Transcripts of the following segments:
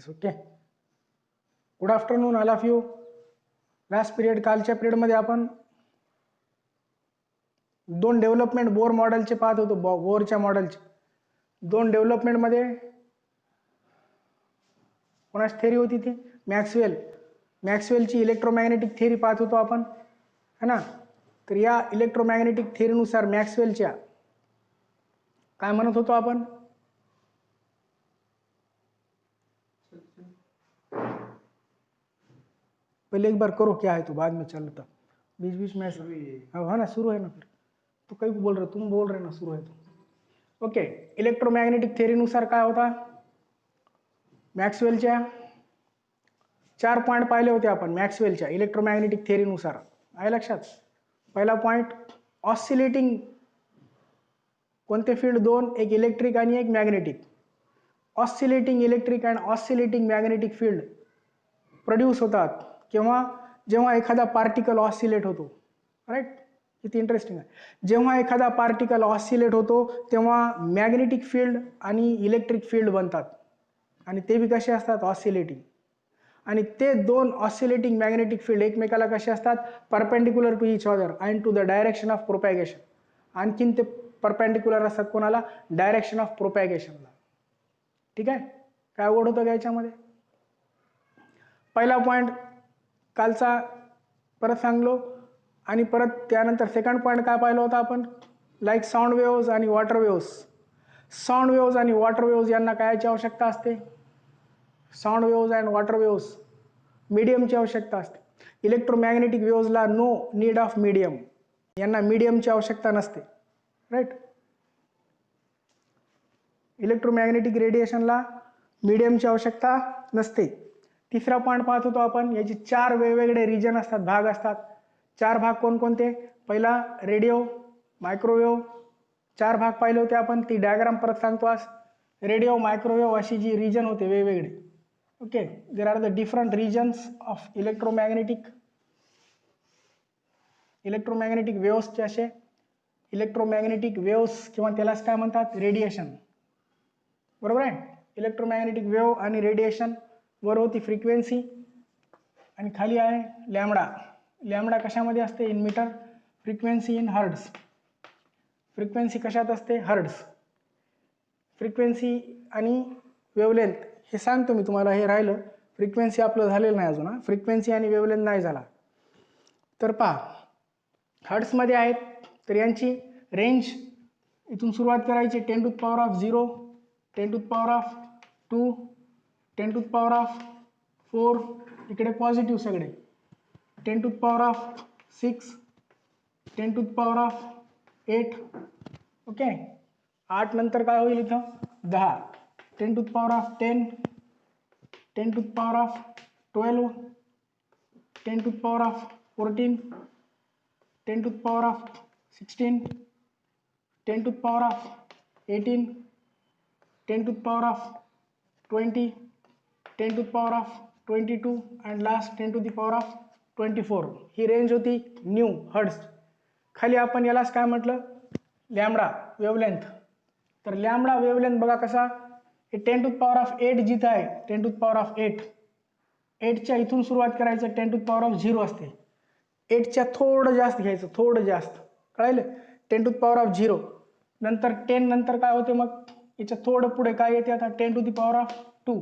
Okay. Good afternoon all of you. Last period कालच्या पिरियडमध्ये आपण दोन डेव्हलपमेंट बोर मॉडेलचे पाहत होतो. बोरच्या मॉडेलचे दोन डेव्हलपमेंटमध्ये कोणाची थेरी होती ती मॅक्सवेलची इलेक्ट्रोमॅग्नेटिक थेरी पाहत होतो आपण, है ना. तर या इलेक्ट्रोमॅग्नेटिक थेरीनुसार मॅक्सवेलच्या काय म्हणत होतो आपण, पहले एक बार करो क्या है तो बाद में चलता, बीच बीच में हाँ ना शुरू है ना, फिर तो कई बोल रहे तुम बोल रहे ना शुरू है तो. ओके. इलेक्ट्रोमॅग्नेटिक थेरीनुसार काय होता, मॅक्सवेलच्या 4 पॉइंट पाहिले होते आपण मॅक्सवेलच्या इलेक्ट्रोमॅग्नेटिक थेरीनुसार. आहे लक्षात. पहिला पॉइंट ऑसिलेटिंग, कोणते फील्ड दोन, एक इलेक्ट्रिक आणि एक magnetic. Oscillating electric and oscillating magnetic field produce होतात केव्हा, जेव्हा एखादा पार्टिकल ऑसिलेट होतो. राईट. किती इंटरेस्टिंग आहे. जेव्हा एखादा पार्टिकल ऑसिलेट होतो तेव्हा मॅग्नेटिक फील्ड आणि इलेक्ट्रिक फील्ड बनतात आणि ते बी कसे असतात, ऑसिलेटिंग. आणि ते दोन ऑसिलेटिंग मॅग्नेटिक फील्ड एकमेकाला कसे असतात, perpendicular to each other and to the direction of propagation. आणखीन ते परपेंडिक्युलर असतात कोणाला, डायरेक्शन ऑफ प्रोपॅगेशनला. ठीक आहे. काय अवघड होतं का याच्यामध्ये. पहिला पॉइंट कालचा परत सांगलो आणि परत त्यानंतर सेकंड पॉइंट काय पाहिलं होतं आपण, लाईक साऊंड वेव्स आणि वॉटर वेव्स. साऊंड वेव्स आणि वॉटर वेव्स यांना कायची आवश्यकता असते, sound waves and water waves मीडियमची आवश्यकता असते. इलेक्ट्रोमॅग्नेटिक वेव्सला नो नीड ऑफ मीडियम, यांना मीडियमची आवश्यकता नसते. राईट. इलेक्ट्रोमॅग्नेटिक रेडिएशनला मीडियमची आवश्यकता नसते. तिसरा पॉइंट पाहत होतो आपण, याचे 4 वेगवेगळे रिजन असतात, भाग असतात. 4 भाग कोणकोणते, पहिला रेडिओ, मायक्रोवेव्ह, 4 भाग पाहिले होते आपण. ती डायग्राम परत सांगतो आज. रेडिओ, मायक्रोवेव्ह अशी जी रिजन होते वेगवेगळे. Okay. There are the different regions of electromagnetic वेव्सचे असे इलेक्ट्रोमॅग्नेटिक वेव्स किंवा त्यालाच काय म्हणतात, रेडिएशन. बरोबर आहे. इलेक्ट्रोमॅग्नेटिक वेव्ह आणि रेडिएशन वर होती फ्रिक्वेन्सी आणि खाली आहे लॅम्बडा. लॅम्बडा कशामध्ये असते, in metre. Frequency in hertz. Frequency कशात असते, हर्ट्ज. फ्रिक्वेन्सी आणि वेवलेंथ हे सांगतो मी तुम्हाला, हे राहिलं. फ्रिक्वेन्सी आपलं झालेलं नाही अजून. फ्रिक्वेन्सी आणि वेवलेंथ नाही झाला. तर पहा हर्ट्जमध्ये आहेत, तर यांची रेंज इथून सुरुवात करायची 10 to the power of 0, 10 to the power of 2, 10 to the power of 4, इकडे पॉझिटिव्ह सगळे, 10 to the power of 6, 10 to the power of 8. Okay. 8 नंतर काय होईल इथं 10, 10 to the power of 10, 10 to the power of 12, 10 to the power of 14, 10 to the power of 16, 10 to the power of 18, 10 to the power of 20, 10 to the power of 22 and last 10 to the power of 24. ही range होती nu hertz. खाली आपण यालाच काय म्हटलं, lambda wavelength. तर lambda wavelength बघा कसा, हे 10 टू द पॉवर ऑफ 8 जिथं आहे, 10 टू द पॉवर ऑफ 8, 8च्या इथून सुरुवात करायचं, 10 टू द पॉवर ऑफ 0 असते. 8च्या थोडं जास्त घ्यायचं, थोडं जास्त, कळायलं. 10 टू द पॉवर ऑफ 0 नंतर 10 नंतर काय होते, मग याच्या थोडं पुढे काय येते आता, 10 टू द पॉवर ऑफ 2.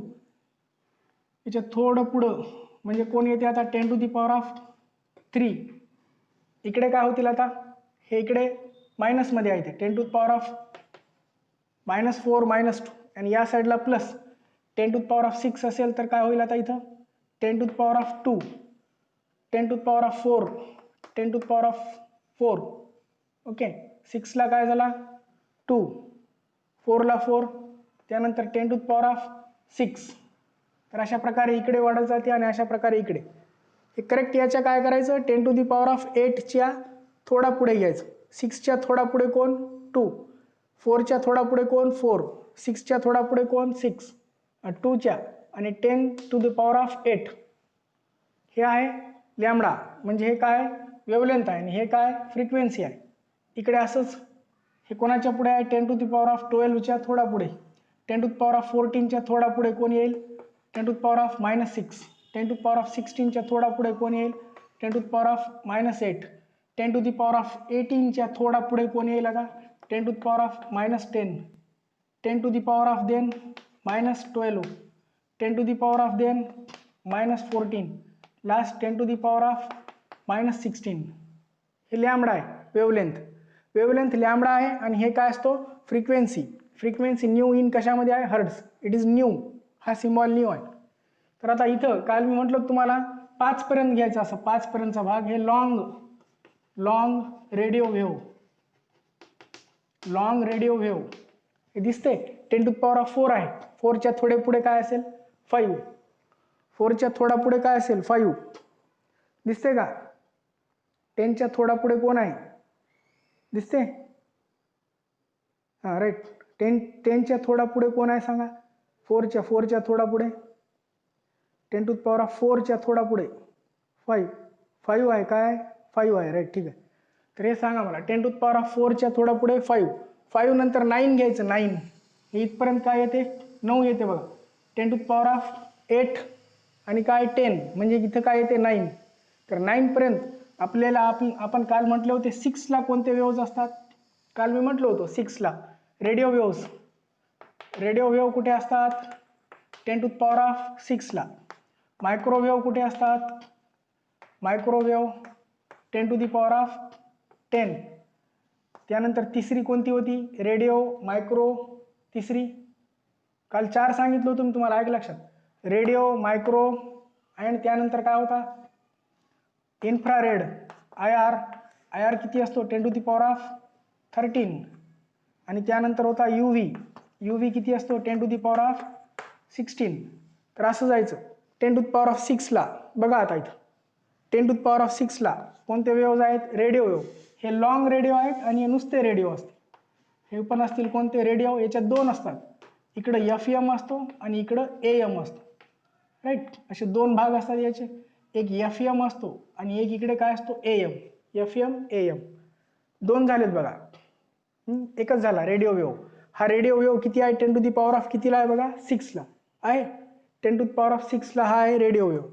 याच्या थोडं पुढं म्हणजे कोण येते आता, 10 टू द पॉवर ऑफ 3. इकडे काय होतील आता, हे इकडे मायनसमध्ये आहे, 10 टू द पॉवर ऑफ -4, -2 आणि या साईडला plus 10 to the power of 6 असेल तर काय होईल आता इथं 10 to the power of 2, 10 to the power of 4, 10 to the power of 4. Okay. 6ला काय झाला 2, 4ला 4, त्यानंतर 10 टू द पॉवर ऑफ 6. तर अशा प्रकारे इकडे वाढत जाते आणि अशा प्रकारे इकडे. हे करेक्ट याच्या काय करायचं, 10 टू द पॉवर ऑफ 8च्या थोडा पुढे घ्यायचं, 6च्या थोडा पुढे कोण 2, 4च्या थोडा पुढे कोण 4, 6च्या थोडा पुढे कोण 6, 2च्या आणि 10 टू द पॉवर ऑफ 8. हे आहे लॅम्बडा, म्हणजे हे काय वेवलेंथ आहे आणि हे काय फ्रिक्वेन्सी आहे. इकडे असंच हे कोणाच्या पुढे आहे, 10 टू द पॉवर ऑफ 12च्या थोडा पुढे, 10 टू द पॉवर ऑफ 14च्या थोडा पुढे कोण येईल, 10⁻⁻6, 10⁻16च्या थोडा पुढे कोण येईल? 10⁻8, 10⁻18च्या थोडा पुढे कोण येईल आता? 10⁻10, 10⁻then -12, 10⁻then -14, लास्ट 10⁻16. हे लॅम्बडा आहे, वेवलेंथ. वेवलेंथ लॅम्बडा आहे आणि हे काय असतो? फ्रिक्वेन्सी. फ्रिक्वेन्सी न्यू इन कशामध्ये आहे? हर्ट्झ. It is new. हा सिम्बॉल न्यू आहे. तर आता इथं काल मी म्हटलं तुम्हाला 5 पर्यंत घ्यायचं, असं 5 पर्यंतचा भाग हे long radio wave. Long radio wave हे दिसते 10⁻4 आहे. 4च्या थोडे पुढे काय असेल? 5. 4च्या थोडा पुढे काय असेल? 5. दिसते का? 10च्या थोडा पुढे कोण आहे? दिसते? हां राईट. 10च्या थोडा पुढे कोण आहे सांगा? 4च्या थोडा पुढे 10⁻4च्या थोडा पुढे 5 आहे. काय? 5 आहे. राईट, ठीक आहे. तर हे सांगा मला 10⁻4च्या थोडा पुढे 5 नंतर 9 घ्यायचं. 9 हे इथपर्यंत काय येते? 9 येते बघा. 10⁻8 आणि काय? 10 म्हणजे इथं काय येते? 9. तर 9 पर्यंत आपल्याला आपण काल म्हटले होते 6ला कोणते वेव्ज असतात? काल मी म्हटलं होतं 6ला रेडिओ वेव्ज. रेडिओ वेव्ह कुठे असतात? 10⁻6ला. मायक्रोवेव्ह कुठे असतात? मायक्रोवेव्ह 10⁻10. त्यानंतर तिसरी कोणती होती? रेडिओ, मायक्रो, तिसरी काल 4 सांगितलं होतं मी तुम्हाला, ऐक लक्षात. रेडिओ, मायक्रो आणि त्यानंतर काय होता? इन्फ्रारेड, IR किती असतो? 10⁻13. आणि त्यानंतर होता UV किती असतो? 10⁻16. तर असं जायचं 10⁻6ला. बघा आता इथं 10⁻6ला कोणते वेव्ज आहेत? Radio wave. हे लॉंग रेडिओ आहेत आणि हे नुसते रेडिओ असते. हे पण असतील कोणते? रेडिओ. याच्यात 2 असतात, इकडं FM असतो आणि इकडं AM असतो. राईट, असे 2 भाग असतात याचे. एक FM असतो आणि एक इकडे काय असतो? AM. FM, AM 2 झालेत बघा. एकच झाला रेडिओ वेव्ह. हा रेडिओ वेव्ह किती आहे? 10⁻कितीला आहे बघा? 6ला आहे. 10⁻6ला हा आहे रेडिओ वेव्ह.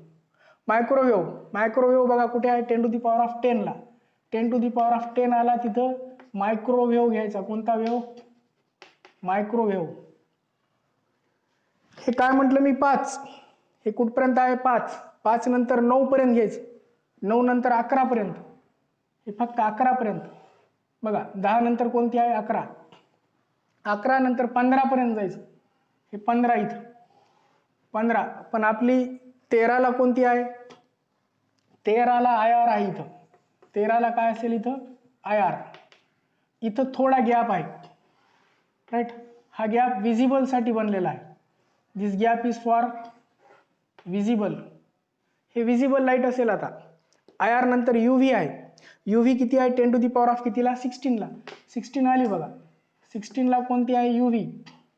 मायक्रोवेव्ह बघा कुठे आहे? 10⁻10ला. 10⁻10 आला तिथं मायक्रोवेव्ह घ्यायचा. कोणता वेव्ह? मायक्रोवेव्ह. हे काय म्हटलं मी? 5. हे कुठपर्यंत आहे? 5 नंतर 9 पर्यंत घ्यायचं. 9 नंतर 11 पर्यंत. हे फक्त 11 पर्यंत बघा. 10 नंतर कोणती आहे? 11. 11 नंतर 15 पर्यंत जायचं. हे 15 इथं 15. पण आपली 13ला कोणती आहे? 13ला IR आहे. इथं 13ला काय असेल? इथं IR. इथं थोडा गॅप आहे. राईट, हा गॅप विजिबलसाठी बनलेला आहे. दिस गॅप इज फॉर विजिबल. हे विजिबल लाईट असेल. आता IR नंतर UV आहे. UV किती आहे? 10⁻ कितीला? 16ला. 16 आली बघा. 16ला कोणती आहे? UV.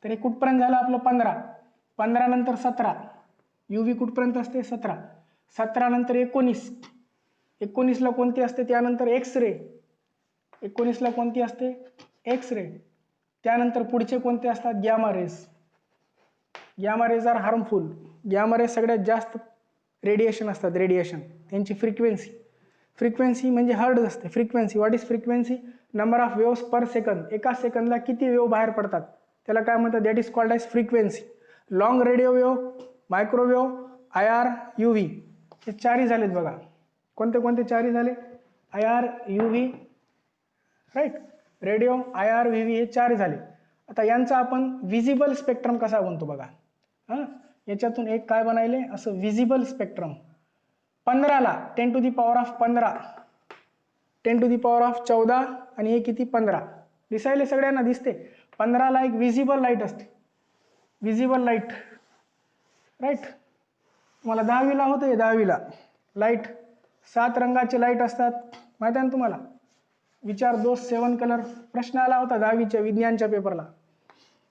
तर हे कुठपर्यंत झालं आपलं? 15. 15 नंतर 17. UV कुठपर्यंत असते? 17. 17 नंतर 19. 19ला कोणती असते? त्यानंतर एक्स-रे. 19ला कोणती असते? एक्स-रे. त्यानंतर पुढचे कोणते असतात? Gamma rays. Gamma rays are harmful. Gamma rays सगळ्यात जास्त रेडिएशन असतात. रेडिएशन त्यांची फ्रिक्वेन्सी म्हणजे हर्ट्झ असते. Frequency, what is frequency? Number of waves per second. एका सेकंदला किती वेव्ह बाहेर पडतात त्याला काय म्हणतात? That is called as frequency. Long radio wave, microwave, IR, UV हे 4 झालेत बघा. कोणते कोणते 4 झाले? IR, UV, right, radio, IR, UV हे 4 झाले. आता यांचा आपण विजिबल स्पेक्ट्रम कसा बनतो बघा. हां, याच्यातून एक काय बनायले? असं विजिबल स्पेक्ट्रम. 15ला 10⁻15, 10⁻14 आणि हे किती? 15. दिसायले सगळ्यांना दिसते. 15ला एक विजिबल लाईट असते. Visible light, right. तुम्हाला 10वीला होते. 10वीला लाईट 7 रंगाचे लाईट असतात, माहिती आहे ना तुम्हाला? विचार दोस्त 7 कलर प्रश्न आला होता 10वीच्या विज्ञानच्या पेपरला.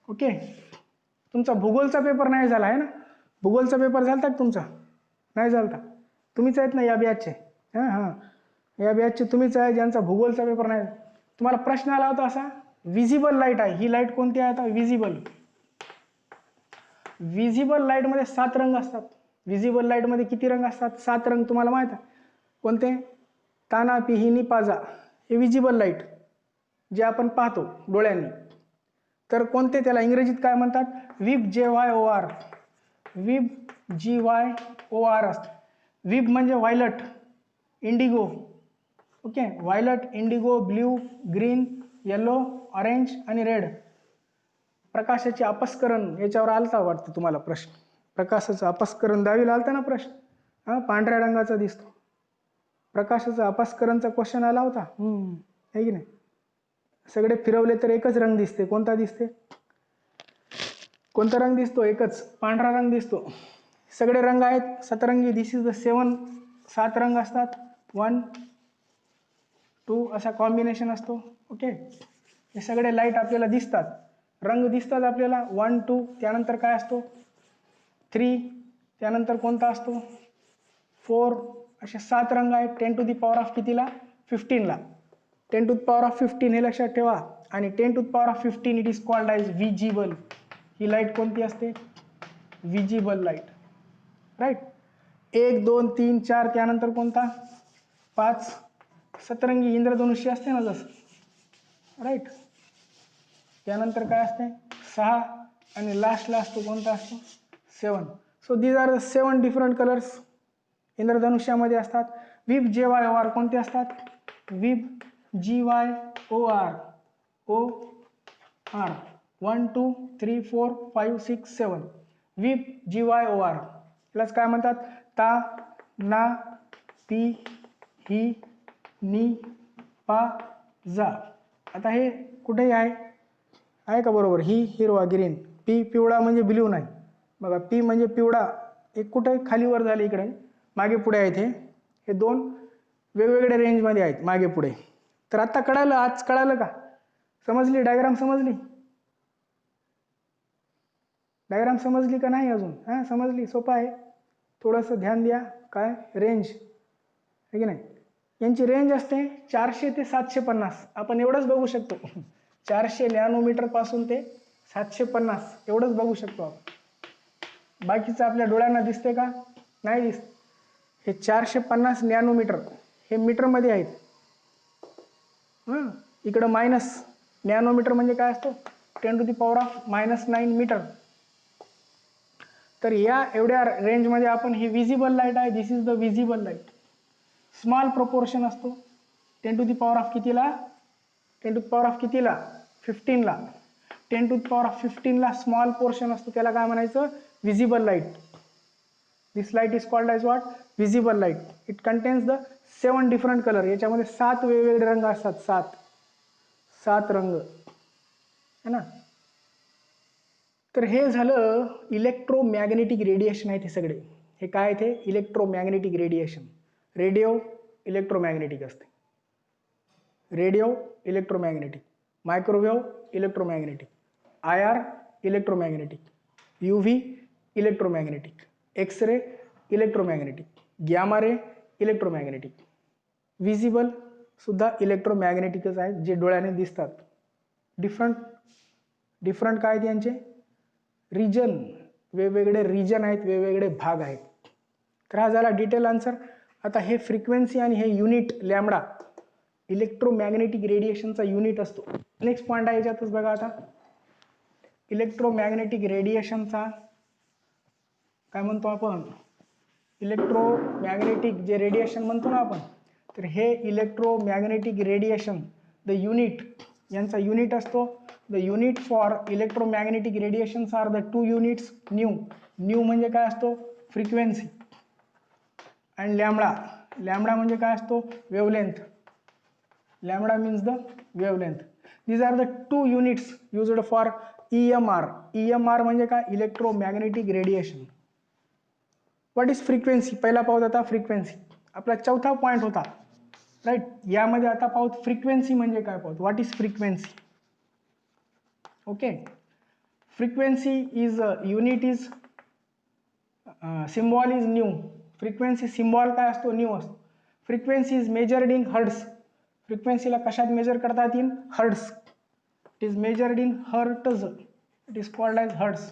ओके, तुमचा भूगोलचा पेपर नाही झाला आहे ना? भूगोलचा पेपर झालता का तुमचा? नाही झालता. तुम्हीच आहेत ना या बॅचचे? हां, या बॅचचे तुम्हीच आहे ज्यांचा भूगोलचा पेपर नाही. तुम्हाला प्रश्न आला होता असा, विजिबल लाईट आहे. ही लाईट कोणती आहे? आता विजिबल. विजिबल लाईटमध्ये 7 रंग असतात. विजिबल लाईटमध्ये किती रंग असतात? 7 रंग. तुम्हाला माहीत आहे कोणते? ताना, पिहिनी, पाजा हे विजिबल लाईट जे आपण पाहतो डोळ्यांनी. तर कोणते त्याला इंग्रजीत काय म्हणतात? विब, JYOR. विब, GYOR असते. विब म्हणजे violet, indigo. Okay, violet, indigo, blue, green, yellow, orange आणि रेड. प्रकाशाचे अपस्करण याच्यावर आलता वाटतं तुम्हाला प्रश्न. प्रकाशाचं अपस्करण 10वीला आलता ना प्रश्न. हा, पांढऱ्या रंगाचा दिसतो. प्रकाशाचं अपस्करणचा क्वेश्चन आला होता. आहे की नाही? सगळे फिरवले तर एकच रंग दिसते. कोणता दिसते? कोणता रंग दिसतो? एकच, पांढरा रंग दिसतो. सगळे रंग आहेत सतरंगी. दिस इज द 7 रंग असतात. 1, 2 असा कॉम्बिनेशन असतो. ओके, हे सगळे लाईट आपल्याला दिसतात, रंग दिसतात आपल्याला. 1, 2 त्यानंतर काय असतो? 3 त्यानंतर कोणता असतो? 4 असे 7 रंग आहेत. 10 टू दी पॉवर ऑफ कितीला? 15ला. 10 टू दी पॉवर ऑफ 15 हे लक्षात ठेवा. आणि 10 to the power of 15 it is called as visible. ही लाईट कोणती असते? Visible light. राईट. 1, 2, 3, 4 त्यानंतर कोणता? 5 सतरंगी इंद्रधनुष्य असते ना जसं. राईट. त्यानंतर काय असते? 6 आणि लास्टला असतो कोणता असतो? 7. So these are the 7 different colours इंद्रधनुष्यामध्ये असतात. विब, JYOR कोणते असतात? विब, GYOR, OR 1, 2, 3, 4, 5, 6, 7. विब, GYOR यालाच काय म्हणतात? ता, ना, पी, ही, नी, पा, जा. आता हे कुठेही आहे का? बरोबर. ही हिरवा, ग्रीन. पी पिवळा म्हणजे ब्ल्यू नाही बघा. पी म्हणजे पिवळा. एक कुठे खालीवर झाले, इकडे मागे पुढे आहेत. हे 2 वेगवेगळ्या रेंजमध्ये आहेत मागे पुढे. तर आता कळालं, आज कळालं का? समजली डायग्राम? समजली डायग्राम? समजली का नाही अजून? हां, समजली. सोपं आहे. थोडंसं ध्यान द्या. काय रेंज आहे की नाही? यांची रेंज असते 400 ते 750. आपण एवढंच बघू शकतो. 400 नॅनोमीटर पासून ते 750 एवढंच बघू शकतो आपण. बाकीचं आपल्या डोळ्यांना दिसते का? नाही दिसत. हे 450 नॅनोमीटर हे मीटरमध्ये आहेत. इकडं मायनस नॅनोमीटर म्हणजे काय असतो? 10 to the power of -9 metre. तर या एवढ्या रेंजमध्ये आपण ही विजिबल लाईट आहे. This is the visible light. Small proportion असतो. 10 टू दी पॉवर ऑफ कितीला? 10 टू दी पॉवर ऑफ कितीला? 15ला. 10 टू दी पॉवर ऑफ 15ला स्मॉल पोर्शन असतो. त्याला काय म्हणायचं? Visible light. This light is called as what? Visible light. It contains the 7 different colour. याच्यामध्ये 7 वेगवेगळे रंग असतात. 7 रंग है ना. तर हे झालं इलेक्ट्रोमॅग्नेटिक रेडिएशन आहे. ते सगळे हे काय? ते इलेक्ट्रोमॅग्नेटिक रेडिएशन. रेडिओ इलेक्ट्रोमॅग्नेटिक असते. Radio electromagnetic, microwave electromagnetic, IR electromagnetic, UV electromagnetic, X-ray electromagnetic, gamma ray electromagnetic. Visible सुद्धा इलेक्ट्रोमॅग्नेटिकच आहेत जे डोळ्याने दिसतात. डिफरंट काय आहेत यांचे? रिजन. वेगवेगळे रिजन आहेत, वेगवेगळे भाग आहेत. तर हा झाला डिटेल आन्सर. आता हे फ्रिक्वेन्सी आणि हे युनिट लॅम्बडा इलेक्ट्रोमॅग्नेटिक रेडिएशनचा युनिट असतो. नेक्स्ट पॉईंट आहे याच्यातच बघा. आता इलेक्ट्रोमॅग्नेटिक रेडिएशनचा काय म्हणतो आपण? इलेक्ट्रोमॅग्नेटिक जे रेडिएशन म्हणतो ना आपण, तर हे इलेक्ट्रोमॅग्नेटिक रेडिएशन द युनिट यांचा युनिट असतो. The unit for electromagnetic radiations are the 2 units. Nu म्हणजे काय असतो? फ्रिक्वेन्सी. अँड लॅम्बडा म्हणजे काय असतो? Wavelength. Lambda means the wavelength. These are the 2 units used for EMR. EMR म्हणजे काय? Electromagnetic radiation. What is frequency? पहिला पाहूत आता फ्रिक्वेन्सी. आपला चौथा पॉईंट होता. राईट. यामध्ये आता पाहूत फ्रिक्वेन्सी म्हणजे काय पाहूत. What is frequency? Okay. Frequency is unit is symbol is nu. Frequency symbol काय असतो? न्यू असतो. Frequency is measured in hertz. फ्रिक्वेन्सीला कशात मेजर करतात? In hertz. It is measured in hertz. It is called as hertz.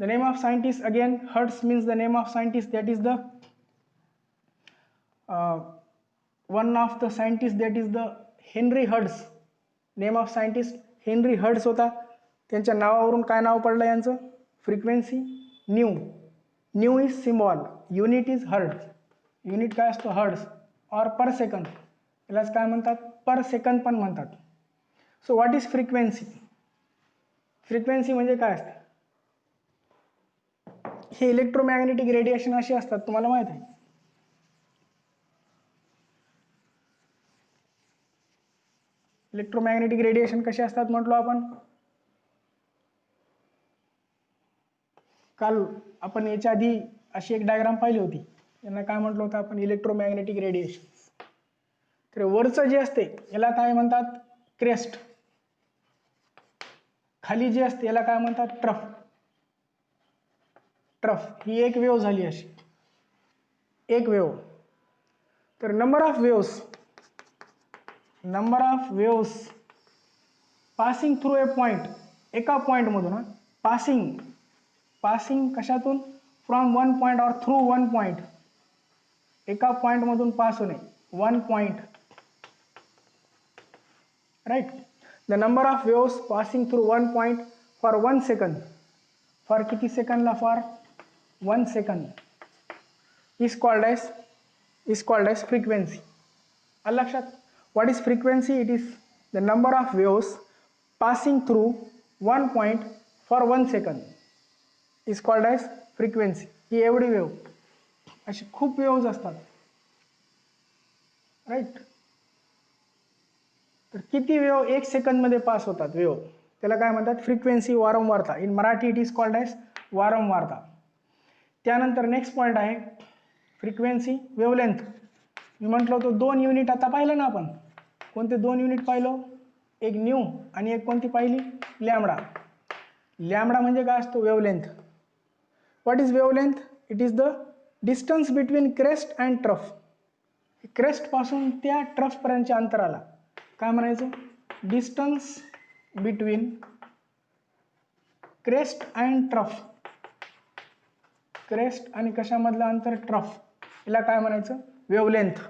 The name of scientist, again Hertz means the name of scientist, that is the one of the scientists, that is the Henry Hertz. Name of scientist Henry Hertz होता. त्यांच्या नावावरून काय नाव पडलं यांचं? Frequency nu. Nu is symbol, unit is hertz. Unit काय असतो? Hertz और पर सेकंड. यालाच काय म्हणतात? पर सेकंड पण म्हणतात. So what is frequency? Frequency म्हणजे काय असते? हे इलेक्ट्रोमॅग्नेटिक रेडिएशन असे असतात, तुम्हाला माहित आहे. इलेक्ट्रोमॅग्नेटिक रेडिएशन कसे असतात म्हटलो आपण काल. आपण याच्या आधी अशी एक डायग्राम पाहिली होती. यांना काय म्हटलं होतं आपण? Electromagnetic radiation. तर वरचं जे असते याला काय म्हणतात? क्रेस्ट. खाली जे असते याला काय म्हणतात? ट्रफ. ट्रफ ही एक वेव्ह झाली, अशी एक वेव्ह. तर number of waves passing through a point, एका पॉइंटमधून. पासिंग कशातून? From one point or through one point. एका पॉइंटमधून पास होणे, one point, right. The number of waves passing through one point for 1 second. For किती सेकंडला? For 1 second. Is called as frequency. आलं लक्षात? What is frequency? It is the number of waves passing through one point for 1 second is called as frequency. ही एवढी wave. अशी खूप waves असतात, right. तर किती वेव्ह 1 सेकंदमध्ये पास होतात वेव्ह, त्याला काय म्हणतात? फ्रिक्वेन्सी, वारंवारता. In Marathi it is called as वारंवारता. त्यानंतर नेक्स्ट पॉईंट आहे फ्रिक्वेन्सी वेव्हलेंथ. मी म्हटलं होतं 2 युनिट आता पाहिलं ना आपण. कोणते 2 युनिट पाहिलो? एक न्यू आणि एक कोणती पाहिली? लॅम्बडा. लॅम्बडा म्हणजे काय असतो? Wavelength. What is wavelength? It is the distance between crest and trough. क्रेस्टपासून त्या ट्रफपर्यंतच्या अंतराला काय म्हणायचं? Distance between crest and trough. Crest आणि कशामधलं अंतर? ट्रफ. याला काय म्हणायचं? Wavelength.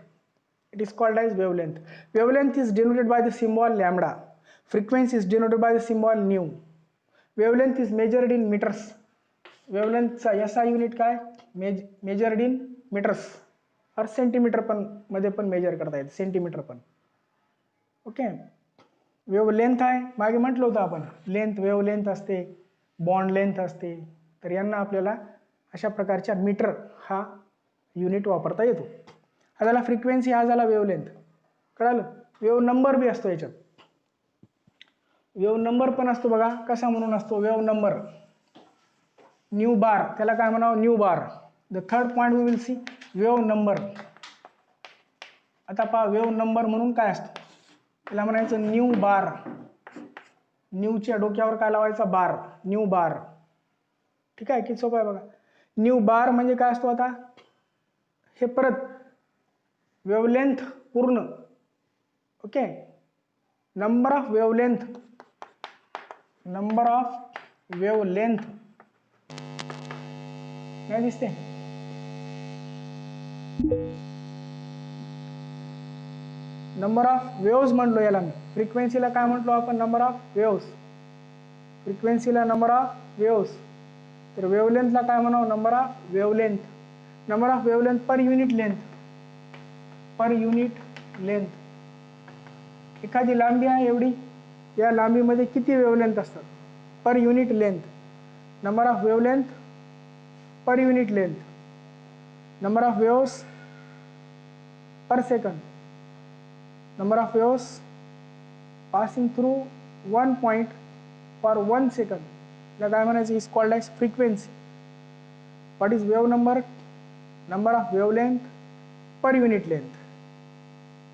It is called as wavelength. Wavelength is denoted by the symbol lambda. Frequency is denoted by the symbol nu. Wavelength is measured in meters. Wavelength चा SI unit काय? measured in meters. और centimetre पण मध्ये पण major करता येते, centimetre पण. Okay. Wavelength आहे, मागे म्हटलं होतं आपण लेंथ, वेव्हलेंथ असते, बॉन्ड लेंथ असते. तर यांना आपल्याला अशा प्रकारच्या मीटर हा युनिट वापरता येतो. हा झाला फ्रिक्वेन्सी, हा झाला वेव्हलेंथ. कळालं? वेव्ह नंबर बी असतो याच्यात. वेव्ह नंबर पण असतो बघा. कसा म्हणून असतो? Wave number nu bar. त्याला काय म्हणावं? Nu bar. The third point we will see wave number. आता पहा वेव्ह नंबर म्हणून काय असतो? त्याला म्हणायचं न्यू बार. न्यूच्या डोक्यावर काय लावायचा? बार. न्यू बार. ठीक आहे? किती सोपं आहे बघा. न्यू बार म्हणजे काय असतो? आता हे परत वेव्हलेंथ पूर्ण. ओके. नंबर ऑफ वेव्हलेंथ काय दिसते? नंबर ऑफ वेव्स म्हणलो याला मी. फ्रिक्वेन्सीला काय म्हटलो आपण? Number of waves. फ्रिक्वेन्सीला नंबर ऑफ वेव्स. तर वेव्हलेंथला काय म्हणावं? Number of wavelength. Number of wavelength per unit length. एखादी लांबी आहे एवढी, या लांबीमध्ये किती वेव्हलेंथ असतात? Per unit length. Number of wavelength per unit length. Number of waves per second. Number of waves passing through one point for 1 second. याला काय म्हणायचं? Is called as frequency. What is wave number? Number of wavelength per unit length.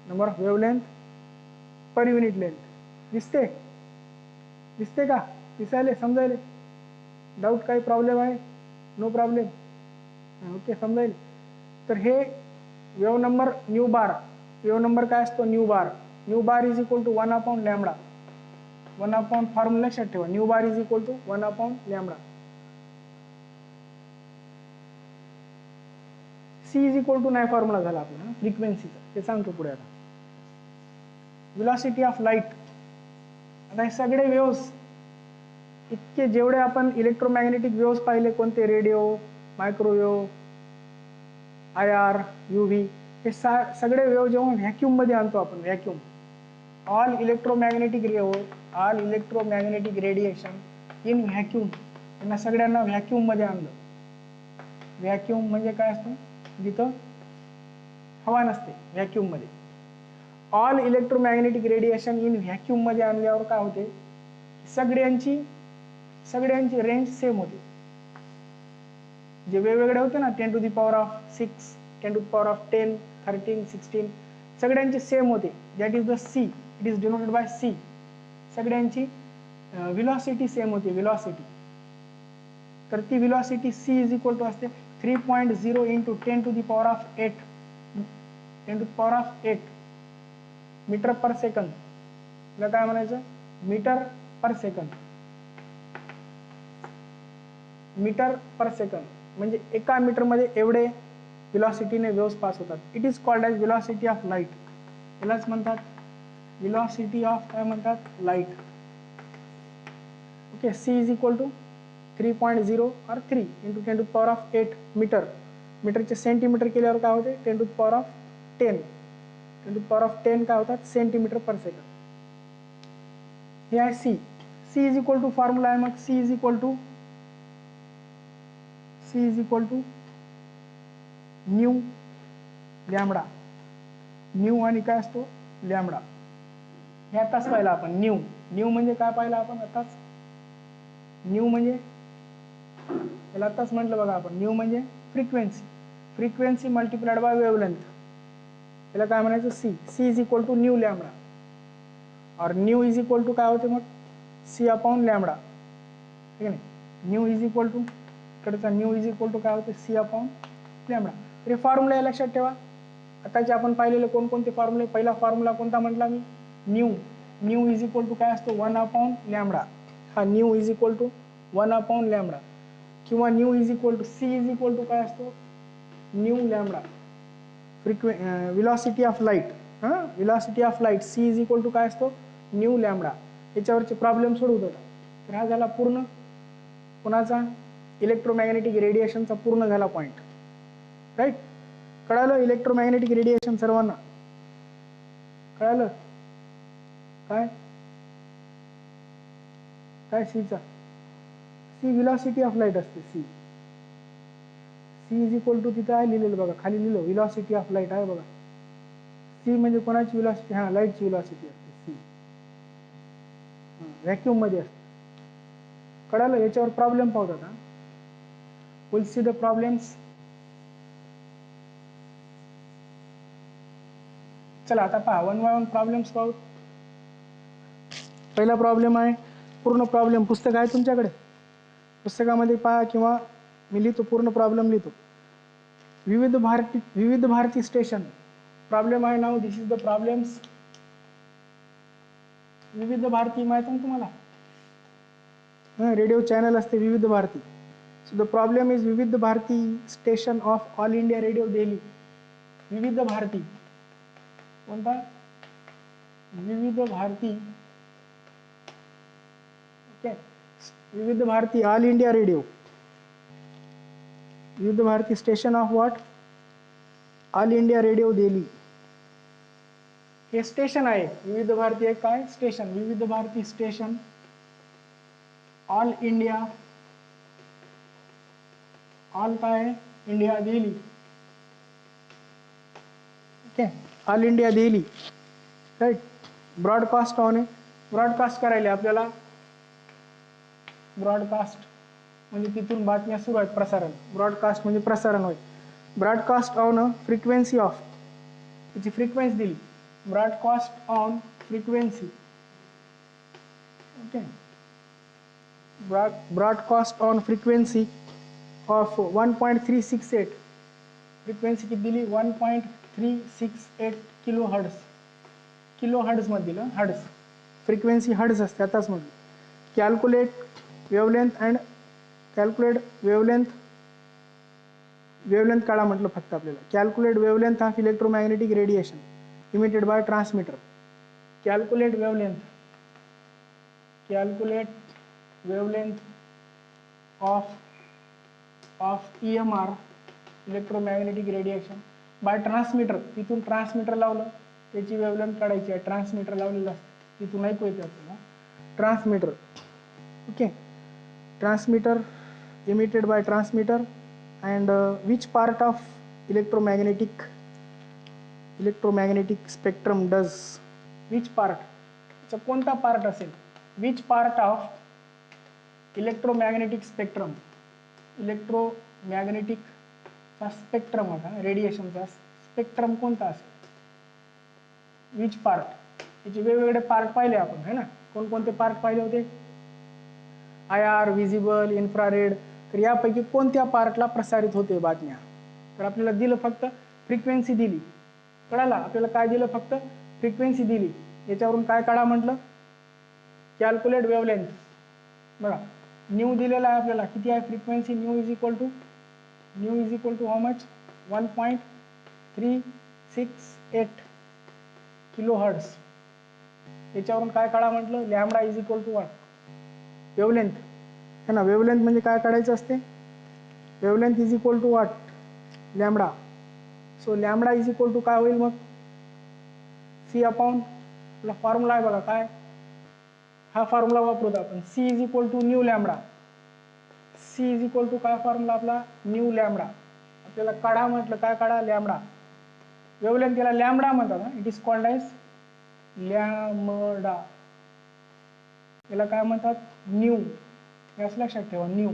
Number of wavelength per unit length. दिसते का? दिसायले? समजायले? Doubt? काही problem आहे? No problem. Okay, समजायले? तर हे wave number nu bar. Wave number काय असतो? Nu bar. Nu bar is equal to 1/λ. 1 formula लक्षात ठेवा. Nu bar is equal to 1/λ. C is equal to नाही फॉर्म्युला झाला आपला फ्रिक्वेन्सीचा, ते सांगतो पुढे आता. Velocity of light. आता हे सगळे वेव्स इतके जेवढे आपण इलेक्ट्रोमॅग्नेटिक वेव्स पाहिले, कोणते, रेडिओ, मायक्रोवेव्ह, IR, UV, हे सगळे वेव्ह जेव्हा व्हॅक्यूममध्ये आणतो आपण, vacuum, all electromagnetic radiation in vacuum, यांना सगळ्यांना व्हॅक्यूममध्ये आणलं. व्हॅक्यूम म्हणजे काय असतं, जिथं हवा नसते, व्हॅक्यूममध्ये. ऑल इलेक्ट्रोमॅग्नेटिक रेडिएशन इन व्हॅक्यूममध्ये आणल्यावर काय होते, सगळ्यांची रेंज सेम होते. जे वेगवेगळे होते ना, 10⁶, 10⁻10, 13, 16, सगळ्यांची सेम होते. That is the c, it is denoted by c. सगळ्यांची व्हेलॉसिटी सेम होती, व्हेलॉसिटी. तर ती velocity c is equal to असते 3.0 इंटू 10⁸ मीटर पर सेकंद. तुला काय म्हणायचं, metre per second. Metre per second म्हणजे एका मीटरमध्ये एवढे व्हेलॉसिटीने वेव्स पास होतात. It is called as velocity of light. यालाच म्हणतात व्हेलॉसिटी ऑफ, काय म्हणतात, light. Okay. C is equal to 3.0 और 3 इंटू 10⁸ मीटर. मीटरचे सेंटीमीटर केल्यावर काय होते, 10⁻10. 10⁻10 काय होतात, सेंटीमीटर पर सेकंद. हे आहे C. C is equal to formula आहे मग, C is equal to nu lambda. Nu आणि काय असतो, लॅम्बडा. हे आताच पाहिलं आपण. न्यू म्हणजे काय पाहिलं आपण आताच, न्यू म्हणजे याला आताच म्हटलं बघा आपण, न्यू म्हणजे फ्रिक्वेन्सी मल्टिप्लाइड बाय वेव्हलेंथ. याला काय म्हणायचं, C is equal to nu lambda. और न्यू इज इक्वल टू काय होते मग, सी अपॉन लॅम्बडा. ठीक आहे. न्यू इज इक्वल टू, इकडचा न्यू इज इक्वल टू काय होते, सी अपॉन लॅम्बडा. तर हे फॉर्म्युला लक्षात ठेवा. आताचे आपण पाहिलेले कोणकोणते फॉर्म्युले. पहिला फॉर्म्युला कोणता म्हटला मी, न्यू इज इक्वल टू काय असतो, 1 अपॉन लॅम्बडा. हा nu is equal to 1 upon lambda. किंवा nu is equal to, C is equal to काय असतो, nu lambda. Velocity of light, velocity of light, C is equal to काय असतो, nu lambda. याच्यावरचे problem सोडवत होता. तर हा झाला पूर्ण कोणाचा, इलेक्ट्रोमॅग्नेटिक रेडिएशनचा पूर्ण झाला पॉईंट. राईट. कळालं इलेक्ट्रोमॅग्नेटिक रेडिएशन सर्वांना, कळालं काय काय सीचा, सी व्हेलॉसिटी ऑफ लाईट असते. सी इज इक्वल टू, तिथं आहे लिहिलेलं बघा, खाली लिहिलं व्हेलॉसिटी ऑफ लाईट आहे बघा. सी म्हणजे कोणाची व्हेलॉसिटी, हा लाईटची व्हेलॉसिटी असते सी, व्हॅक्यूम मध्ये असते. कळालं. याच्यावर प्रॉब्लेम पाहू आता. Will see the problems. चला आता पहा, 1 बाय 1 प्रॉब्लेम्स पाहू. पहिला प्रॉब्लेम आहे, पूर्ण प्रॉब्लेम पुस्तक आहे तुमच्याकडे, पुस्तकामध्ये पहा किंवा मी लिहितो, पूर्ण प्रॉब्लेम लिहितो. विविध भारती स्टेशन. प्रॉब्लेम आहे नाव, this is the problems. Vividh Bharati माहिती ना तुम्हाला, रेडिओ चॅनल असते Vividh Bharati. So the problem is Vividh Bharati station of All India radio Delhi. Vividh Bharati कोणता, विविध भारती. ओके. विविध Bharti all India radio, Vividh Bharati station of what, all India radio Delhi. हे स्टेशन आहे विविध भारती, एक काय station, Vividh Bharati station all India, all काय आहे, India Delhi. Okay. All India Delhi. Right. Broadcast on आहे, ब्रॉडकास्ट करायला आपल्याला, ब्रॉडकास्ट म्हणजे तिथून बातम्या सुरू आहेत, प्रसारण. ब्रॉडकास्ट म्हणजे प्रसारण होय. ब्रॉडकास्ट ऑन फ्रिक्वेन्सी ऑफ, त्याची फ्रिक्वेन्सी दिली, broadcast on frequency. Okay. Broadcast on frequency of 1.368. Frequency किती दिली, 1.368 किलो हर्ट्ज. किलो हर्ट्ज मध्ये दिलं, हर्ट्ज. फ्रिक्वेन्सी हर्ट्ज असते, आताच म्हटलं. कॅल्क्युलेट वेवलेंथ वेवलेंथ काढा म्हटलं फक्त आपल्याला. Calculate wavelength of electromagnetic radiation emitted by transmitter. Calculate wavelength of EMR electromagnetic radiation by transmitter. तिथून ट्रान्समीटर लावलं त्याची वेवलेंथ काढायची आहे. ट्रान्समीटर लावलेलं असतं तिथून ऐकू येते आपल्याला. Transmitter, okay. Transmitter emitted by transmitter and which part of electromagnetic spectrum does, which part, चा कोणता पार्ट असेल, which part of electromagnetic spectrum, electromagnetic चा स्पेक्ट्रम होता रेडिएशनचा स्पेक्ट्रम कोणता असेल, which part. याचे वेगवेगळे पार्ट पाहिले आपण है ना. कोणकोणते पार्ट पाहिले होते, IR, विजिबल, इन्फ्रारेड. तर यापैकी कोणत्या पार्टला प्रसारित होते बातम्या. तर आपल्याला दिलं फक्त फ्रिक्वेन्सी दिली, कळाला आपल्याला काय दिलं, फक्त फ्रिक्वेन्सी दिली. याच्यावरून काय काढा म्हटलं, कॅल्क्युलेट वेवलेंथ. बघा न्यू दिलेला आहे आपल्याला, किती आहे frequency, nu is equal to how much, 1.368 kilo hertz. याच्यावरून काय काढा म्हटलं, lambda is equal to what, wavelength है ना. वेवलेंथ म्हणजे काय काढायचं असते, wavelength is equal to what, lambda. So lambda is equal to काय होईल मग, सी अपॉन, आपला फॉर्म्युला आहे बघा काय, हा फॉर्म्युला वापरूत आपण, C is equal to nu lambda. C is equal to काय फॉर्म्युला आपला, न्यू लॅम्बडा. आपल्याला काढा म्हटलं काय काढा, लॅम्बडा. वेवलेंथ त्याला लॅम्बडा म्हणतात, it is called as lambda. याला काय म्हणतात, न्यू. याच लक्षात ठेवा, न्यू.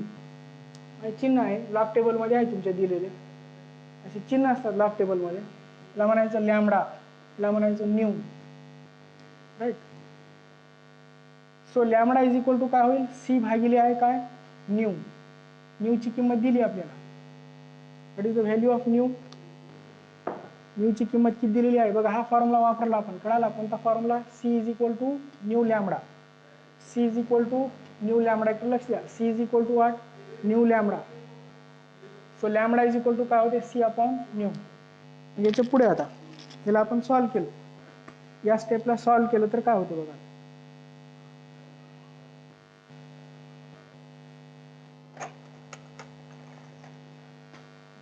चिन्ह आहे लॉग टेबल मध्ये आहे तुमच्या दिलेले, असे चिन्ह असतात लॉग टेबल मध्ये. याला म्हणायचं लॅम्बडा, याला म्हणायचं nu, right. So lambda is equal to काय होईल, सी भागिले आहे काय, न्यू. न्यूची किंमत दिली आपल्याला, what is the value of nu. न्यूची किंमत किती दिलेली आहे बघा, हा फॉर्म्युला वापरला आपण, कळाला कोणता formula, C is equal to nu lambda. C is equal to nu lambda, लक्ष द्या, C is equal to what, nu lambda. So lambda is equal to काय होते, सी अपॉन न्यू. याच्या पुढे आता याला आपण सॉल्व्ह केलं, या स्टेपला सॉल्व्ह केलं तर काय होतं बघा.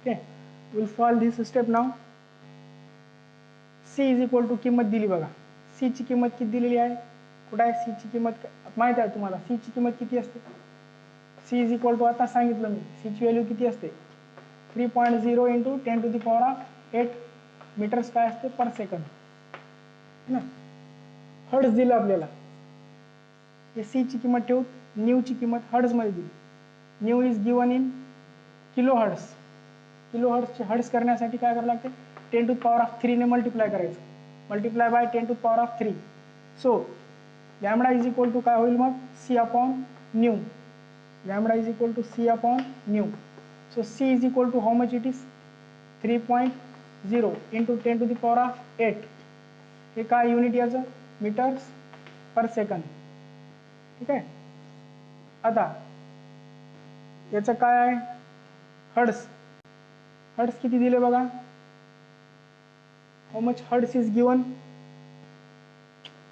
Okay, will solve this step now. C is equal to किंमत दिली बघा, सी ची किंमत किती दिलेली आहे, कुठे आहे सी ची किंमत, माहित आहे तुम्हाला सी ची किंमत किती असते. सी इज इक्वल टू, आता सांगितलं मी, सी ची व्हॅल्यू किती असते, 3.0 इंटू 10⁸ मीटर्स काय असते पर सेकंद ना. हर्ट्ज दिलं आपल्याला, हे सी ची किंमत ठेवू, न्यू ची किंमत हर्ट्ज मध्ये दिली. Nu is given in kilo hertz. Kilo hertz hertz करण्यासाठी काय करावं लागते, 10⁻³ ने मल्टिप्लाय करायचं, multiply by 10⁻³. So lambda is equal to काय होईल मग, C upon nu. Lambda is equal to C upon nu. So C is equal to how much it is, 3.0 into 10⁸. हे काय युनिट याचं, मीटर्स पर सेकंद. ठीक आहे. आता याचं काय आहे, हर्ट्ज. हर्ट्ज किती दिले बघा, how much hertz is given,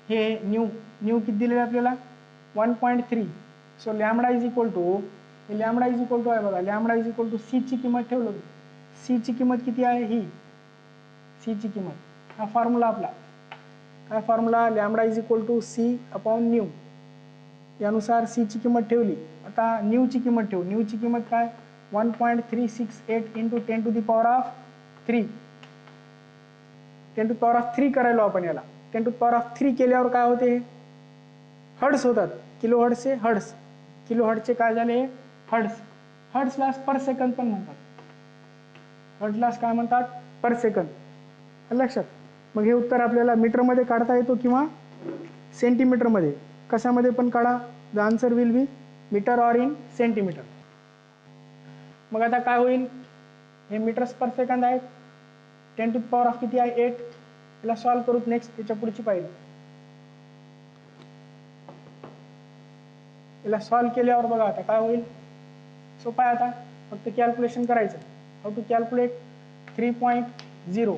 हे न्यू किती दिलेलं आपल्याला, 1.3. So lambda is equal to, हे लॅम्बडा इज इक्वल टू आहे बघा, lambda is equal to C ची किंमत ठेवलं, सी ची किंमत किती आहे, ही सी ची किंमत, हा फॉर्म्युला आपला काय formula, lambda is equal to C upon nu. यानुसार सी ची किंमत ठेवली. आता न्यू ची किंमत ठेवू, न्यू ची किंमत काय, 1.368 इंटू 10⁻3. 10⁻3 करायलो आपण याला, 10⁻3 केल्यावर काय होते, हर्ट्ज होतात. किलो हर्ट्जचे हर्ट्ज, किलो हर्ट्जचे काय झाले हर्ट्ज. हर्ट्जला पर सेकंद पण म्हणतात, हर्ट्जला काय म्हणतात, पर सेकंद, लक्षात. मग हे उत्तर आपल्याला मीटरमध्ये काढता येतो किंवा सेंटीमीटरमध्ये, कशामध्ये पण काढा. The answer will be metre or in centimetre. मग आता काय होईल, हे मीटर्स पर सेकंद आहेत, 10⁻³ किती आहे, 8. याला सॉल्व्ह करूत नेक्स्ट, त्याच्या पुढची पाहिजे. याला सॉल्व्ह केल्यावर बघा आता काय होईल, सोपं आहे, आता फक्त कॅल्क्युलेशन करायचं. How to calculate 3.0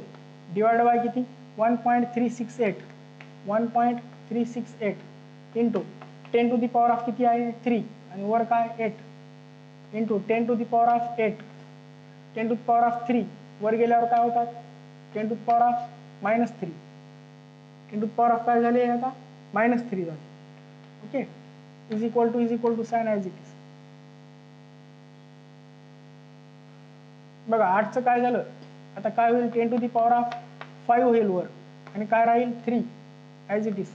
divide by किती 1.368 1.368 into 10 to the power of किती आहे 3 आणि वर काय 8 into 10 to the power of 8 10 to the power of 3 वर गेल्यावर काय होतात 10 to the power of -3 10 to the power of काय झाले आता -3 झाले. Okay is equal to sign as it is. बघा 8चं काय झालं आता काय होईल 10 टू दी पॉवर ऑफ 5 होईल वर आणि काय राहील 3 ॲज इट इज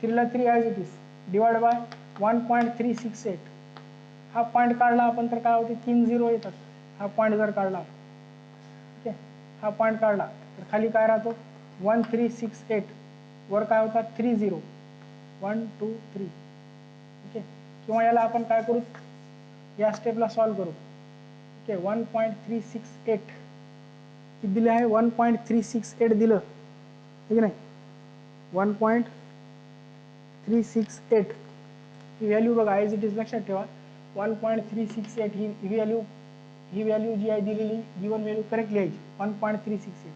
3 ला 3 as it is divide by 1.368. हा पॉईंट काढला आपण तर काय होते 3 0 येतात. हा पॉईंट जर काढला ओके हा पॉईंट काढला तर खाली काय राहतो 1368 वर काय होतात 3 0 1 2 3 ओके किंवा याला आपण काय करू या स्टेपला सॉल्व्ह करू. ओके 1.368 किती दिले आहे 1.368 दिलं ठीक नाही 1.368 ही व्हॅल्यू बघा ॲज इट इज लक्षात ठेवा 1.368 ही व्हॅल्यू जी आहे दिलेली गिवन व्हॅल्यू करेक्ट लिहायची 1.368.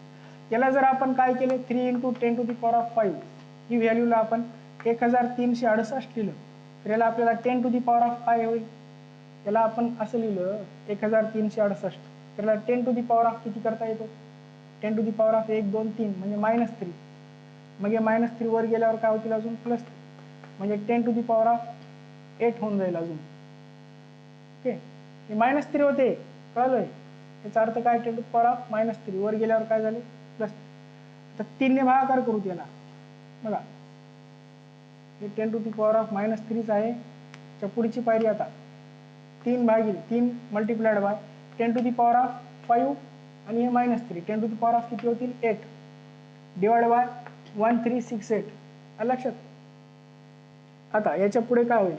याला जर आपण काय केले 3 × 10 टू दी पॉवर ऑफ 5 ही व्हॅल्यूला आपण 1368 लिहिलं तर याला आपल्याला 10 टू दी पॉवर ऑफ काय होईल याला आपण असं लिहिलं 1368 तर याला 10 टू दी पॉवर ऑफ किती करता येतो 10 टू दी पॉवर ऑफ 1 2 3 म्हणजे -3 मग हे -3 वर गेल्यावर काय होतील अजून +3 म्हणजे 10 टू दी पॉवर ऑफ 8 होऊन जाईल अजून. ओके हे -3 होते कळलं याचा अर्थ काय 10 टू दी पॉवर ऑफ -3 वर गेल्यावर काय झाले +3. तर 3 ने भागाकार करू त्याला बघा हे 10 टू दी पॉवर ऑफ -3 आहे. च्या पुढची पायरी आता 3 भागिले 3 multiplied by 10 to the power of 5 आणि हे -3 10 टू दी पॉवर ऑफ किती होतील 8 डिवाइड बाय 1368 आलं लक्षात. आता याच्या पुढे काय होईल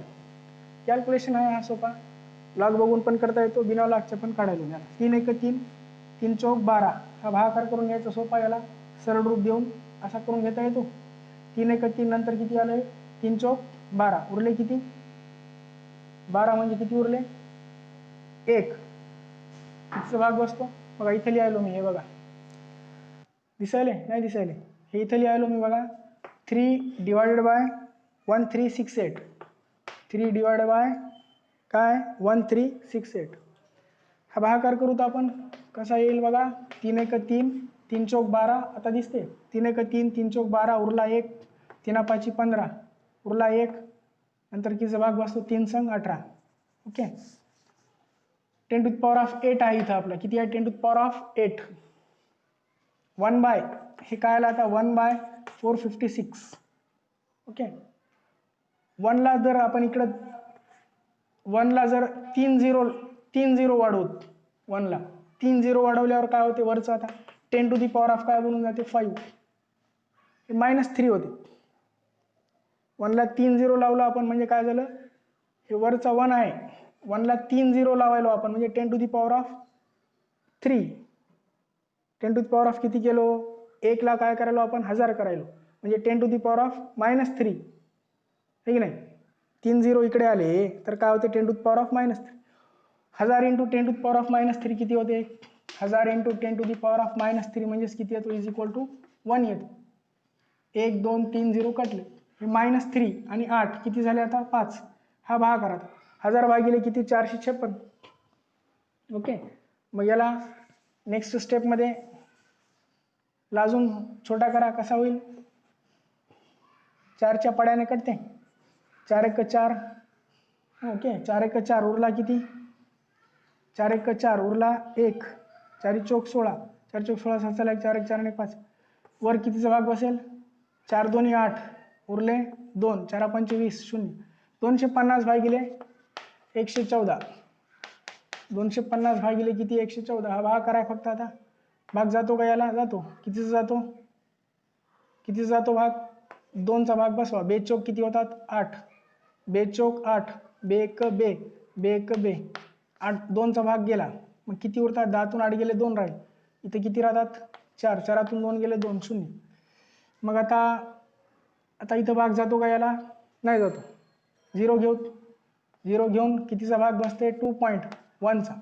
कॅल्क्युलेशन आहे हा सोपा लॉग बघून पण करता येतो बिना लॉगच्या पण काढायला याला 3 × 3 3 चौक 12 हा भागाकार करून घ्यायचा सोपा याला सरळ रूप देऊन असा करून घेता येतो. 3 × 3 नंतर किती आले 3 चौक 12 उरले किती 12 म्हणजे किती उरले 1 कितीचा भाग बसतो बघा इथे लिहायलो मी हे बघा दिसायले नाही दिसायले हे इथे लिहायलो मी बघा 3 डिवाइडेड बाय 1368 3 डिवाइड बाय काय 1368 हा भागाकार करू तर आपण कसा येईल बघा 3 × 3 3 चौक 12 आता दिसते 3 × 3 3 चौक 12 उरला 1 3 5 15 उरला 1 नंतर कितीचा भाग बसतो 3 संग 18 okay 10 to the power of 8 आहे इथं आपला किती आहे 10 to the power of 8 1 by हे काय आलं आता 1/456 ओके 1 ला जर आपण इकडं 1 ला जर 3 0 वाढवत 1 ला 3 0 वाढवल्यावर काय होते वरचं आता 10 टू दी पॉवर ऑफ काय बनून जाते 5 हे -3 होते 1 ला 3 0 लावलं आपण म्हणजे काय झालं हे वरचा 1 आहे 1 ला 3 0 लावायलो आपण म्हणजे 10 to the power of 3 10 to the power of किती केलो 1 ला काय करायलो आपण 1000 करायलो म्हणजे 10 टू दी पॉवर ऑफ -3 हे की नाही 3 0 इकडे आले तर काय होते 10 to the power of -3 1000 × 10 to the power of -3 किती होते 1000 × 10 टू दी पॉवर ऑफ -3 म्हणजेच किती येतो इज इक्वल टू 1 येतो 1 2 3 0 कटले हे -3 आणि 8 किती झाले आता 5 हा भागाकार आता 1000 भागिले किती 456 ओके मग याला नेक्स्ट स्टेपमध्ये लाजून छोटा करा कसा होईल 4च्या पड्याने कटते 4 × 4 ओके 4 × 4 उरला किती 4 × 4 उरला 1 4 चौक 16 4 चौक 16 7 4 1 4 आणि 5 वर कितीचा भाग बसेल 4 2 8 उरले 2 4 5 20 0 250 भागिले 114 250 भागिले किती 114 हा भाग कराय फक्त आता भाग जातो का याला जातो कितीचा जातो भाग 2चा भाग बसवा बे चौक किती होतात 8 बे चौक 8 बे 1 बे बे 1 बे 8 2चा भाग गेला मग किती उरतात 10तून 8 गेले 2 राहील इथे किती राहतात 4 4तून 2 गेले 2 0 मग आता इथं भाग जातो का याला नाही जातो 0 घेऊन कितीचा भाग बसते 2.1चा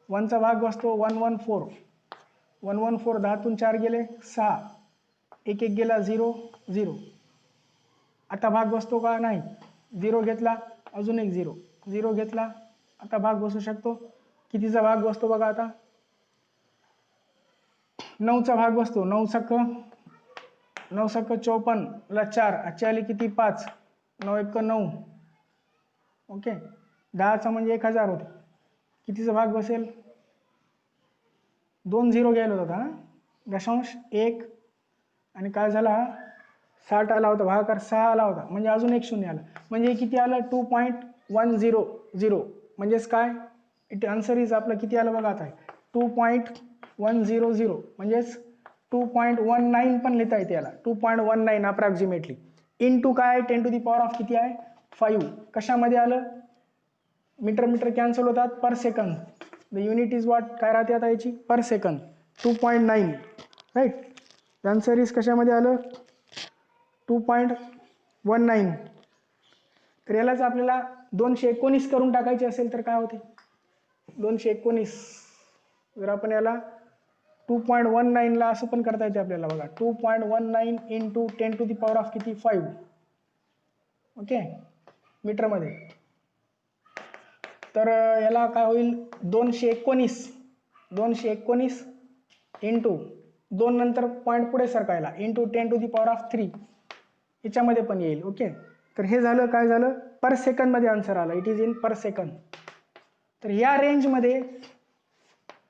1चा भाग बसतो 114, 114 10तून 4 गेले 6, 1 1 गेला 0 0. आता भाग बसतो का? नाही. 0 घेतला अजून एक 0, 0 घेतला, आता भाग बसू शकतो. कितीचा भाग बसतो बघा आता? 9चा भाग बसतो. 9 सक्क 54 ला 4, आजची आली किती? 5, 9 1 9. ओके, 10चा म्हणजे 1000 होते. कितीचा भाग बसेल? 2 0 घ्यायला होता हा, दशांश 1 आणि काय झाला? 60 आला होता, भागाकार 6 आला होता, म्हणजे अजून एक 0 आला, म्हणजे किती आलं? 2.100. म्हणजेच काय? इट आन्सर इज आपलं किती आलं बघा आता? 2.100, म्हणजेच 2.19 पण लिहिता येते याला, 2.19 अप्रॉक्सिमेटली. इंटू काय? 10 टू दी पॉवर ऑफ किती आहे? 5. कशामध्ये आलं? मीटर कॅन्सल होतात, per second. The unit is what? काय राहते आता याची? Per second. 2.9 right. Answer is कशामध्ये आलं? 2.19. तर यालाच आपल्याला 219 करून टाकायचे असेल तर काय होते? 219 जर आपण याला 2.19 ला असं पण करता येते आपल्याला बघा, 2.19 into 10 to the power of किती? 5. ओके, मीटरमध्ये. तर याला काय होईल? 219 इंटू 2 नंतर पॉईंट पुढे सरकायला into 10 to the power of 3 याच्यामध्ये पण येईल. ओके, तर हे झालं काय झालं? पर सेकंदमध्ये आन्सर आला. It is in per second. तर या रेंजमध्ये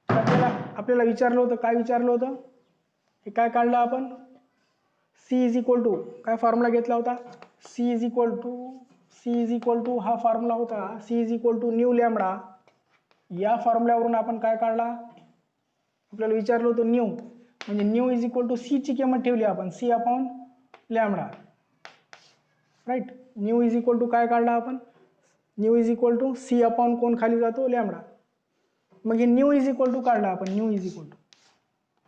आपल्याला विचारलं होतं, काय विचारलं होतं? हे काय काढलं आपण? सी इज इक्वल टू काय फॉर्म्युला घेतला होता? सी इज इक्वल टू हा फॉर्म्युला होता, C is equal to nu lambda. या फॉर्म्युल्यावरून आपण काय काढला? आपल्याला विचारलं होतं न्यू, म्हणजे nu is equal to C ची किंमत ठेवली आपण, C upon lambda. Right. Nu is equal to काय काढला आपण? Nu is equal to C upon कोण खाली जातो? लॅम्बडा. मग हे न्यू इज इक्वल टू काढला आपण, nu is equal to.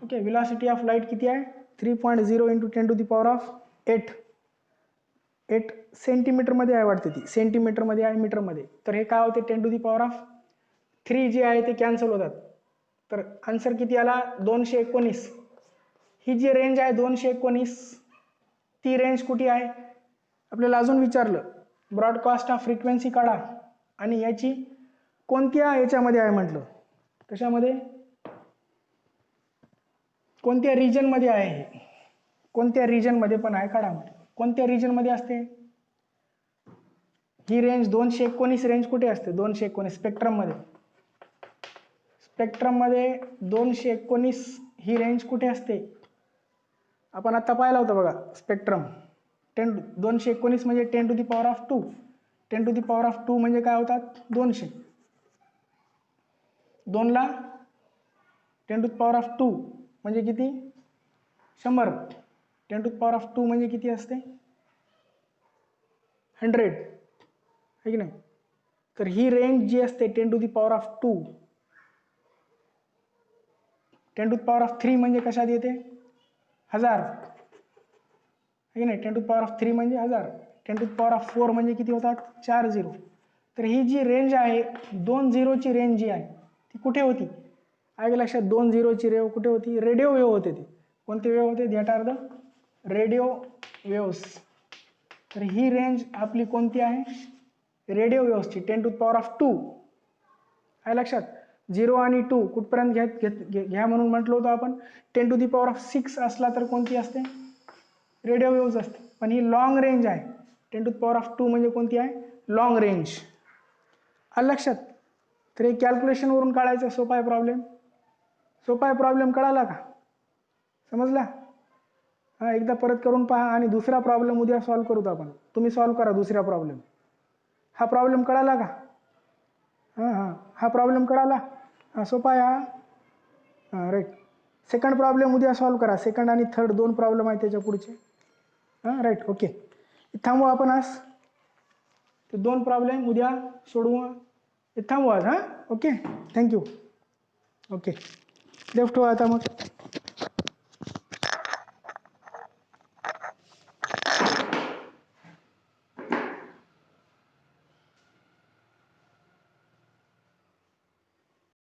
Okay, velocity of light किती आहे? 3.0 into 10 to the power of 8 सेंटीमीटरमध्ये आहे वाटते ती, सेंटीमीटरमध्ये आहे, मीटरमध्ये. तर हे काय होते? 10 टू दी पॉवर ऑफ 3 जे आहे ते कॅन्सल होतात. तर आन्सर किती आला? 219. ही जी रेंज आहे 219, ती रेंज कुठे आहे? आपल्याला अजून विचारलं ब्रॉडकास्ट ऑफ फ्रिक्वेन्सी काढा आणि याची कोणत्या याच्यामध्ये आहे म्हटलं, कशामध्ये? कोणत्या रिजनमध्ये आहे हे? कोणत्या रिजनमध्ये पण आहे काढा म्हटलं. कोणत्या रिजनमध्ये असते ही रेंज? 219 रेंज कुठे असते? 219 स्पेक्ट्रममध्ये. स्पेक्ट्रममध्ये 219 ही रेंज कुठे असते? आपण आता पाहिला होता बघा स्पेक्ट्रम. 219 म्हणजे 10 to the power of 2. 10 to the power of 2 म्हणजे काय होतात? 200. 2 ला 10 टू दी पॉवर ऑफ 2 म्हणजे किती? 100. 10 टू दी पॉवर ऑफ 2 म्हणजे किती असते? 100 आहे की नाही? तर ही रेंज जी असते 10 to the power of 2, 10 to the power of 3 म्हणजे कशात येते? 1000 आहे की नाही? 10 टू दी पॉवर ऑफ 3 म्हणजे 1000. 10 टू दी पॉवर ऑफ 4 म्हणजे किती होतात? 4 0. तर ही जी रेंज आहे 2 झिरोची रेंज जी आहे ती कुठे होती? आहे लक्षात? 2 झिरोची रेव कुठे होती? रेडिओ वेव्ह होते ती. कोणते वेव्ह होते? That are the radio waves. तर ही रेंज आपली कोणती आहे? रेडिओ वेव्सची, 10 टू दी पॉवर ऑफ 2. आहे लक्षात? 0 आणि 2 कुठपर्यंत घ्या म्हणून म्हटलं होतं आपण. 10 टू दी पॉवर ऑफ 6 असला तर कोणती असते? रेडिओ वेव्स असते. पण ही लॉंग रेंज आहे. 10 टू दी पॉवर ऑफ 2 म्हणजे कोणती आहे? Long range. आलं लक्षात? तर हे कॅल्क्युलेशनवरून काढायचं. सोपा आहे प्रॉब्लेम. सोपा आहे प्रॉब्लेम. कळाला का? समजला? हां, एकदा परत करून पहा आणि दुसरा प्रॉब्लेम उद्या सॉल्व्ह करूत आपण. तुम्ही सॉल्व्ह करा दुसरा प्रॉब्लेम. हा प्रॉब्लेम कळाला का? हां, हा प्रॉब्लेम कळाला? हां, सोपा आहे हा. हां, राईट. सेकंड प्रॉब्लेम उद्या सॉल्व्ह करा. सेकंड आणि थर्ड 2 प्रॉब्लेम आहेत त्याच्या पुढचे. हां, राईट. ओके, थांबू आपण आज. ते 2 प्रॉब्लेम उद्या सोडवू. थांबू आज. हां, ओके, थँक्यू. ओके, लेफ्ट हो आता मग.